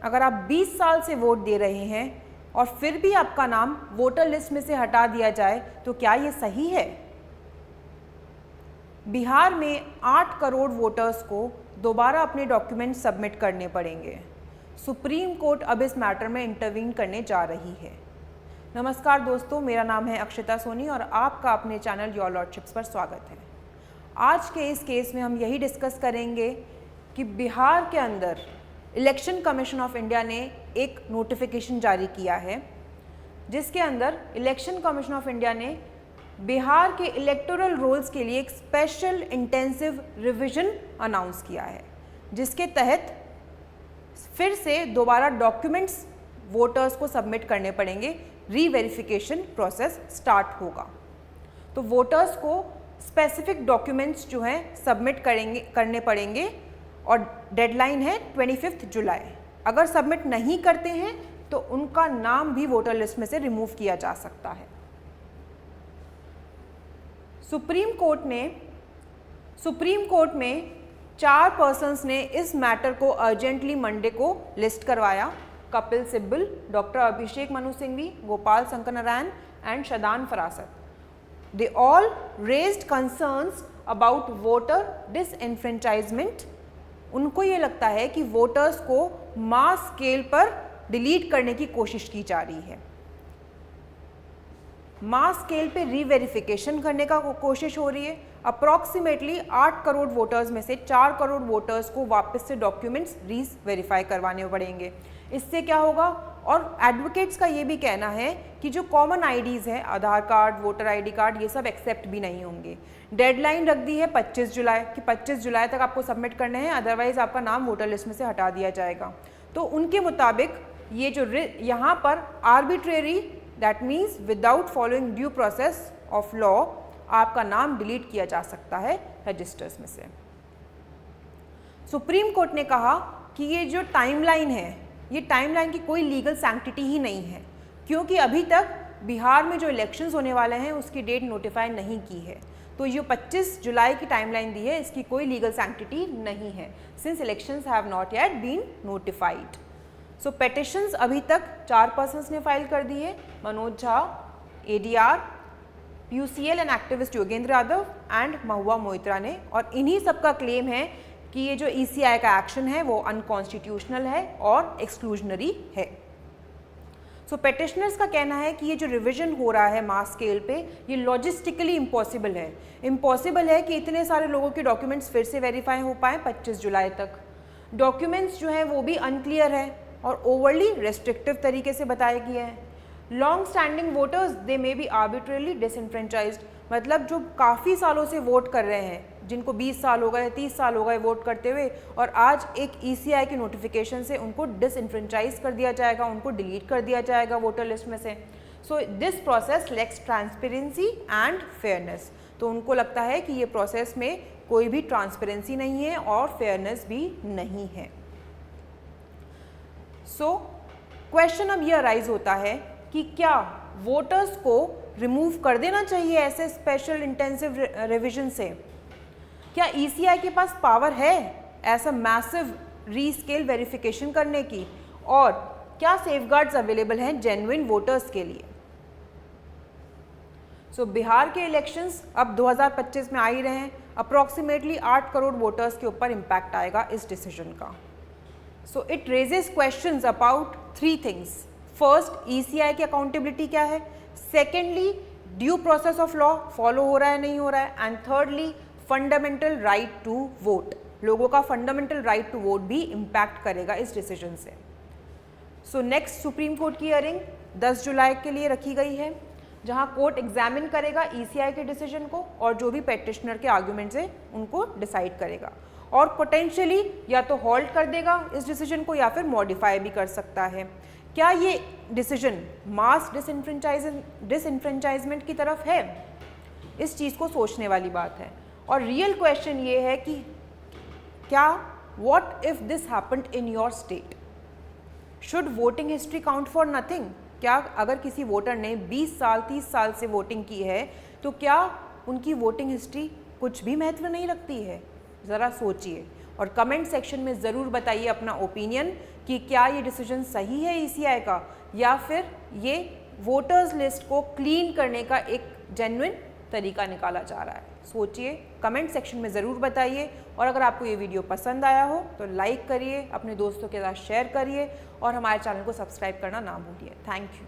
अगर आप 20 साल से वोट दे रहे हैं और फिर भी आपका नाम वोटर लिस्ट में से हटा दिया जाए तो क्या ये सही है? बिहार में 8 करोड़ वोटर्स को दोबारा अपने डॉक्यूमेंट सबमिट करने पड़ेंगे। सुप्रीम कोर्ट अब इस मैटर में इंटरवीन करने जा रही है। नमस्कार दोस्तों, मेरा नाम है अक्षिता सोनी और आपका अपने चैनल योर लॉर्डशिप्स पर स्वागत है। आज के इस केस में हम यही डिस्कस करेंगे कि बिहार के अंदर इलेक्शन कमीशन ऑफ इंडिया ने एक नोटिफिकेशन जारी किया है, जिसके अंदर इलेक्शन कमीशन ऑफ इंडिया ने बिहार के इलेक्टोरल रोल्स के लिए एक स्पेशल इंटेंसिव रिवीजन अनाउंस किया है, जिसके तहत फिर से दोबारा डॉक्यूमेंट्स वोटर्स को सबमिट करने पड़ेंगे। रीवेरिफिकेशन प्रोसेस स्टार्ट होगा। तो वोटर्स को स्पेसिफिक डॉक्यूमेंट्स जो हैं सबमिट करने पड़ेंगे और डेडलाइन है 25 जुलाई। अगर सबमिट नहीं करते हैं तो उनका नाम भी वोटर लिस्ट में से रिमूव किया जा सकता है। सुप्रीम कोर्ट में 4 पर्सन्स ने इस मैटर को अर्जेंटली मंडे को लिस्ट करवाया। Kapil Sibal, doctor Abhishek Manu Singhvi, Gopal Shankar Narayan and Shadan फरासत। They all raised concerns about voter disenfranchisement। उनको ये लगता है कि वोटर्स को मास स्केल पर डिलीट करने की कोशिश की जा रही है। मास स्केल पे रीवेरिफिकेशन करने का कोशिश हो रही है। अप्रॉक्सीमेटली 8 करोड़ वोटर्स में से 4 करोड़ वोटर्स को वापस से डॉक्यूमेंट्स रीवेरीफाई करवाने पड़ेंगे। इससे क्या होगा? और एडवोकेट्स का ये भी कहना है कि जो कॉमन आईडीज़ हैं, आधार कार्ड, वोटर आईडी कार्ड, ये सब एक्सेप्ट भी नहीं होंगे। डेडलाइन रख दी है 25 जुलाई कि 25 जुलाई तक आपको सबमिट करने हैं, अदरवाइज आपका नाम वोटर लिस्ट में से हटा दिया जाएगा। तो उनके मुताबिक ये जो यहाँ पर arbitrary, that means without following due process of law, आपका नाम डिलीट किया जा सकता है रजिस्टर्स में से। सुप्रीम कोर्ट ने कहा कि ये जो टाइमलाइन है, ये टाइमलाइन की कोई लीगल सैंक्टिटी ही नहीं है, क्योंकि अभी तक बिहार में जो इलेक्शंस होने वाले हैं उसकी डेट नोटिफाई नहीं की है। तो ये 25 जुलाई की टाइमलाइन दी है, इसकी कोई लीगल सैंक्टिटी नहीं है, since elections have not yet been notified. So petitions अभी तक 4 पर्सन्स ने फाइल कर दी है, Manoj Jha, ADR, UCL and activist Yogendra Yadav and Mahua Moitra ने। और इन्हीं सबका क्लेम है कि ये जो ECI का एक्शन है वो अनकॉन्स्टिट्यूशनल है और एक्सक्लूजनरी है। सो पेटिशनर्स का कहना है कि ये जो रिवीजन हो रहा है मास स्केल पे, ये लॉजिस्टिकली इम्पॉसिबल है। इम्पॉसिबल है कि इतने सारे लोगों के डॉक्यूमेंट्स फिर से वेरीफाई हो पाएँ 25 जुलाई तक। डॉक्यूमेंट्स जो हैं वो भी अनक्लियर है और ओवरली रेस्ट्रिक्टिव तरीके से बताए गए हैं। Long standing voters they may be arbitrarily disenfranchised, मतलब जो काफ़ी सालों से वोट कर रहे हैं, जिनको 20 साल हो गए, 30 साल हो गए वोट करते हुए, और आज एक ECI की नोटिफिकेशन से उनको डिसइनफ्रेंचाइज कर दिया जाएगा, उनको डिलीट कर दिया जाएगा वोटर लिस्ट में से। So this process lakhs transparency and fairness. तो उनको लगता है कि ये प्रोसेस में कोई भी ट्रांसपेरेंसी नहीं है और फेयरनेस भी नहीं है। सो क्वेश्चन अब ये अराइज होता है कि क्या वोटर्स को रिमूव कर देना चाहिए ऐसे स्पेशल इंटेंसिव रिवीजन से? क्या ECI के पास पावर है ऐसा मैसिव रीस्केल वेरिफिकेशन करने की? और क्या सेफगार्ड्स अवेलेबल हैं जेन्युइन वोटर्स के लिए? सो बिहार के इलेक्शंस अब 2025 में आ ही रहे हैं। अप्रॉक्सीमेटली 8 करोड़ वोटर्स के ऊपर इम्पैक्ट आएगा इस डिसीजन का। So it raises questions about 3 things. First, ECI की अकाउंटेबिलिटी क्या है? Secondly, due process of law follow हो रहा है नहीं हो रहा है? And thirdly, fundamental right to vote. लोगों का फंडामेंटल राइट टू वोट भी इम्पैक्ट करेगा इस डिसीजन से। सो नेक्स्ट सुप्रीम कोर्ट की हियरिंग 10 जुलाई के लिए रखी गई है, जहां कोर्ट एग्जामिन करेगा ECI के डिसीजन को और जो भी पेटिशनर के आर्गुमेंट्स हैं उनको डिसाइड करेगा, और पोटेंशियली या तो हॉल्ट कर देगा इस डिसीजन को या फिर मॉडिफाई भी कर सकता है। क्या ये डिसीजन मास डिसइनफ्रेंचाइजमेंट की तरफ है? इस चीज़ को सोचने वाली बात है। और रियल क्वेश्चन ये है कि क्या what if this happened in your state? Should voting history count for nothing? क्या अगर किसी वोटर ने 20 साल 30 साल से वोटिंग की है तो क्या उनकी वोटिंग हिस्ट्री कुछ भी महत्व नहीं रखती है? ज़रा सोचिए। और कमेंट सेक्शन में ज़रूर बताइए अपना ओपिनियन कि क्या ये डिसीजन सही है ईसीआई का, या फिर ये वोटर्स लिस्ट को क्लीन करने का एक जेन्युइन तरीका निकाला जा रहा है। सोचिए, कमेंट सेक्शन में ज़रूर बताइए। और अगर आपको ये वीडियो पसंद आया हो तो लाइक करिए, अपने दोस्तों के साथ शेयर करिए और हमारे चैनल को सब्सक्राइब करना ना भूलिए। Thank you.